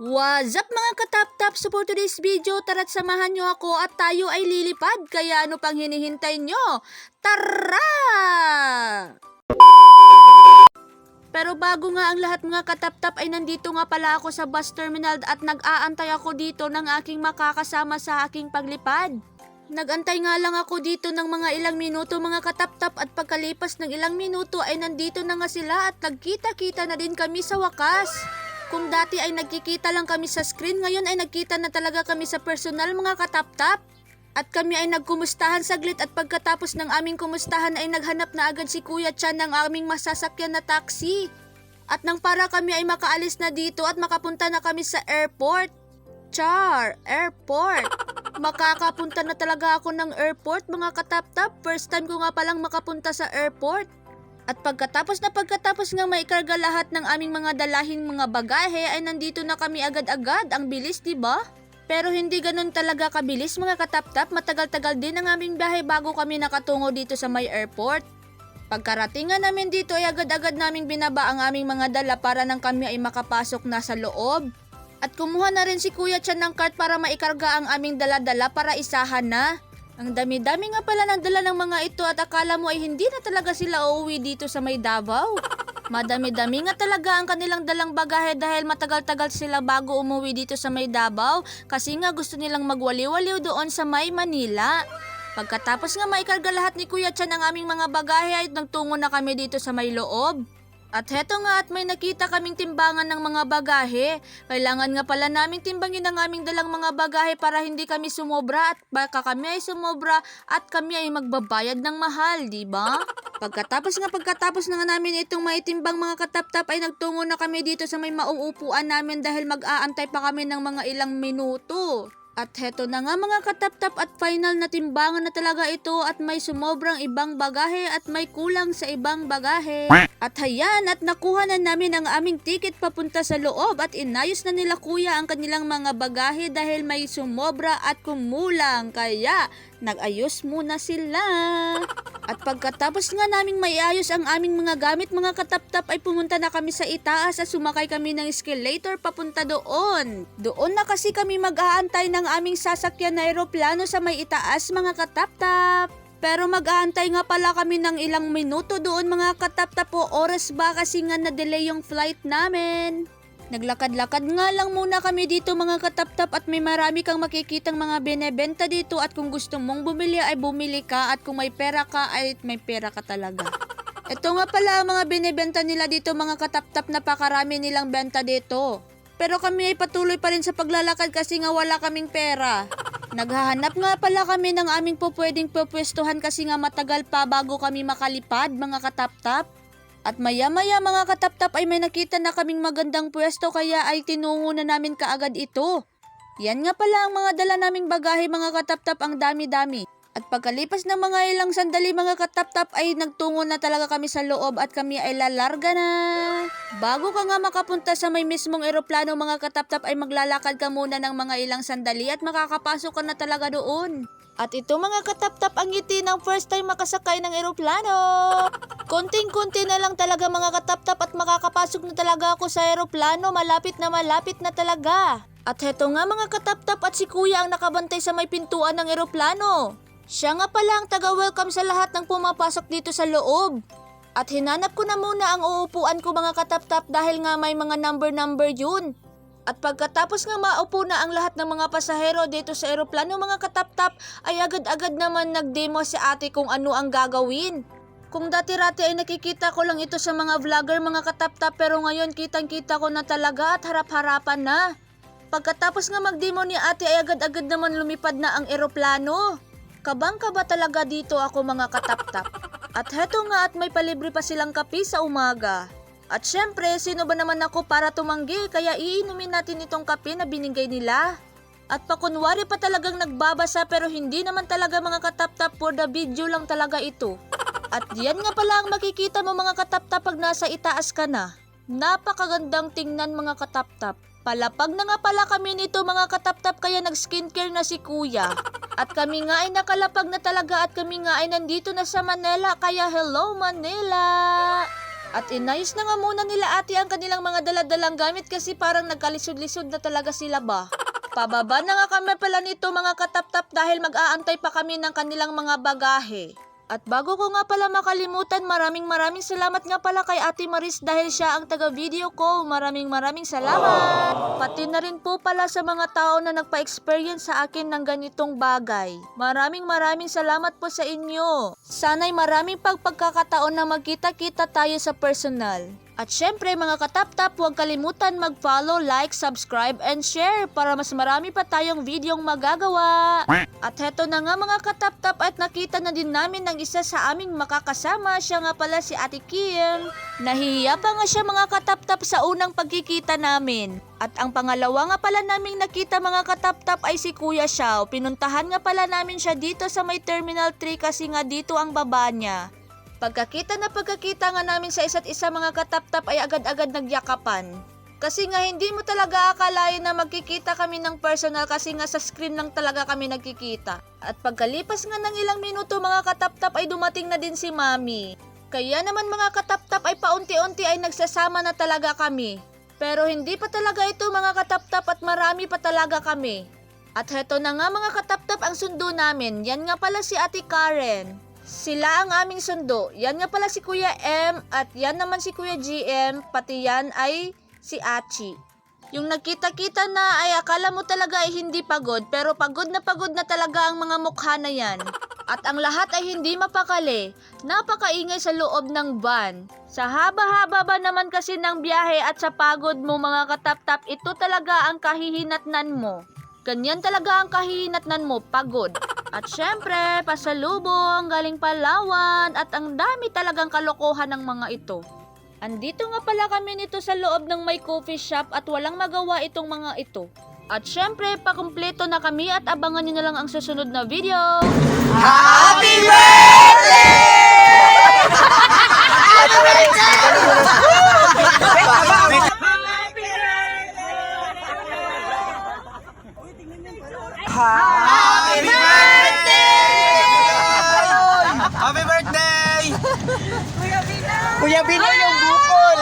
What's up mga katap-tap? So for today's video, tara't samahan nyo ako at tayo ay lilipad. Kaya ano pang hinihintay nyo? Tara! Pero bago nga ang lahat mga katap-tap ay nandito nga pala ako sa bus terminal at nag-aantay ako dito ng aking makakasama sa aking paglipad. Nagantay nga lang ako dito ng mga ilang minuto mga katap-tap at pagkalipas ng ilang minuto ay nandito na nga sila at nagkita-kita na din kami sa wakas. Kung dati ay nagkikita lang kami sa screen, ngayon ay nagkita na talaga kami sa personal mga katap-tap. At kami ay nagkumustahan saglit at pagkatapos ng aming kumustahan ay naghanap na agad si Kuya Chan ng aming masasakyan na taxi. At nang para kami ay makaalis na dito at makapunta na kami sa airport. Airport. Makakapunta na talaga ako ng airport mga katap-tap. First time ko nga palang makapunta sa airport. At pagkatapos nga maikarga lahat ng aming mga dalahing mga bagahe ay nandito na kami agad-agad. Ang bilis, diba? Pero hindi ganun talaga kabilis mga katap-tap. Matagal-tagal din ang aming biyahe bago kami nakatungo dito sa may airport. Pagkarating nga namin dito ay agad-agad naming binaba ang aming mga dala para nang kami ay makapasok na sa loob. At kumuha na rin si Kuya Chan ng cart para maikarga ang aming dala-dala para isahan na. Ang dami-dami nga pala ng dala ng mga ito at akala mo ay hindi na talaga sila uuwi dito sa may Davao. Madami-dami nga talaga ang kanilang dalang bagahe dahil matagal-tagal sila bago umuwi dito sa may Davao kasi nga gusto nilang magwaliw-waliw doon sa may Manila. Pagkatapos nga maikarga lahat ni Kuya Chan ang aming mga bagahe ay nagtungo na kami dito sa may loob. At heto nga at may nakita kaming timbangan ng mga bagahe. Kailangan nga pala naming timbangin ang aming dalang mga bagahe para hindi kami sumobra at baka kami ay sumobra at kami ay magbabayad ng mahal, di ba? Pagkatapos na nga namin itong maitimbang mga katap-tap ay nagtungo na kami dito sa may mauupuan namin dahil mag-aantay pa kami ng mga ilang minuto. At heto na nga mga katap-tap at final na timbangan na talaga ito at may sumobrang ibang bagahe at may kulang sa ibang bagahe. At hayan at nakuha na namin ang aming ticket papunta sa loob at inayos na nila kuya ang kanilang mga bagahe dahil may sumobra at kumulang kaya nag-ayos muna sila. At pagkatapos nga naming maiayos ang aming mga gamit mga katap-tap ay pumunta na kami sa itaas at sumakay kami ng escalator papunta doon. Doon na kasi kami mag-aantay ng aming sasakyan na eroplano sa may itaas mga katap-tap. Pero mag-aantay nga pala kami ng ilang minuto doon mga katap-tap o oras ba kasi nga na-delay yung flight namin. Naglakad-lakad nga lang muna kami dito mga katap-tap at may marami kang makikitang mga binebenta dito at kung gusto mong bumili ay bumili ka at kung may pera ka ay may pera ka talaga. Ito nga pala ang mga binebenta nila dito mga katap-tap, napakarami nilang benta dito. Pero kami ay patuloy pa rin sa paglalakad kasi nga wala kaming pera. Naghahanap nga pala kami ng aming pupwedeng pupwestuhan kasi nga matagal pa bago kami makalipad mga katap-tap. At maya-maya mga katap-tap ay may nakita na kaming magandang pwesto kaya ay tinungo na namin kaagad ito. Yan nga pala ang mga dala naming bagahe mga katap-tap, ang dami-dami. At pagkalipas ng mga ilang sandali mga katap-tap ay nagtungo na talaga kami sa loob at kami ay lalarga na. Bago ka nga makapunta sa may mismong eroplano mga katap-tap ay maglalakad ka muna ng mga ilang sandali at makakapasok ka na talaga doon. At ito mga katap-tap ang ngiti ng first time makasakay ng eroplano. Konting-konti na lang talaga mga katap-tap at makakapasok na talaga ako sa eroplano. Malapit na talaga. At heto nga mga katap-tap at si kuya ang nakabantay sa may pintuan ng eroplano. Siya nga pala ang taga-welcome sa lahat ng pumapasok dito sa loob. At hinanap ko na muna ang uupuan ko mga katap-tap dahil nga may mga number yun. At pagkatapos nga maupo na ang lahat ng mga pasahero dito sa eroplano mga katap-tap ay agad-agad naman nag-demo si ate kung ano ang gagawin. Kung dati-rati ay nakikita ko lang ito sa mga vlogger mga katap-tap pero ngayon kitang-kita ko na talaga at harap-harapan na. Pagkatapos nga mag-demo ni ate ay agad-agad naman lumipad na ang eroplano. Kabang-kaba talaga dito ako mga katap-tap. At heto nga at may palibre pa silang kape sa umaga. At syempre, sino ba naman ako para tumanggi kaya iinumin natin itong kape na binigay nila. At pakunwari pa talagang nagbabasa pero hindi naman talaga mga katap-tap, for the video lang talaga ito. At yan nga pala ang makikita mo mga katap-tap pag nasa itaas ka na. Napakagandang tingnan mga katap-tap. Palapag na nga pala kami nito mga katap-tap kaya nag-skincare na si kuya. At kami nga ay nakalapag na talaga at kami nga ay nandito na sa Manila kaya hello Manila! At inayos na nga muna nila ate ang kanilang mga daladalang gamit kasi parang nagkalisod-lisod na talaga sila ba. Pababa na nga kami pala nito mga kataptap dahil mag-aantay pa kami ng kanilang mga bagahe. At bago ko nga pala makalimutan, maraming salamat nga pala kay Ate Maris dahil siya ang taga-video ko. Maraming salamat. Pati na rin po pala sa mga tao na nagpa-experience sa akin ng ganitong bagay. Maraming salamat po sa inyo. Sana'y maraming pagkakataon na magkita-kita tayo sa personal. At syempre mga kataptap, huwag kalimutan mag-follow, like, subscribe, and share para mas marami pa tayong videong magagawa. At heto na nga mga kataptap at nakita na din namin ng isa sa aming makakasama, siya nga pala si Ate Kim. Nahihiya pa nga siya mga kataptap sa unang pagkikita namin. At ang pangalawa nga pala naming nakita mga kataptap ay si Kuya Xiao. Pinuntahan nga pala namin siya dito sa may Terminal 3 kasi nga dito ang baba niya. Pagkakita nga namin sa isa't isa mga kataptap ay agad-agad nagyakapan. Kasi nga hindi mo talaga akalain na magkikita kami ng personal kasi nga sa screen lang talaga kami nagkikita. At pagkalipas nga ng ilang minuto mga kataptap ay dumating na din si Mami. Kaya naman mga kataptap ay paunti-unti ay nagsasama na talaga kami. Pero hindi pa talaga ito mga kataptap at marami pa talaga kami. At heto na nga mga kataptap ang sundo namin. Yan nga pala si Ate Karen. Sila ang aming sundo. Yan nga pala si Kuya M at yan naman si Kuya GM, pati yan ay si Achi. Yung nagkita-kita na ay akala mo talaga ay hindi pagod pero pagod na talaga ang mga mukha na yan. At ang lahat ay hindi mapakali. Napakaingay sa loob ng van. Sa haba-haba ba naman kasi ng biyahe at sa pagod mo mga kataptap, ito talaga ang kahihinatnan mo. Ganyan talaga ang kahihinatnan mo, pagod. At syempre, pasalubong, galing Palawan, at ang dami talagang kalokohan ng mga ito. Andito nga pala kami nito sa loob ng may coffee shop at walang magawa itong mga ito. At syempre, pakumpleto na kami at abangan nyo na lang ang susunod na video. Happy birthday! Happy birthday! Happy birthday! Kuya Binoy yung bukol!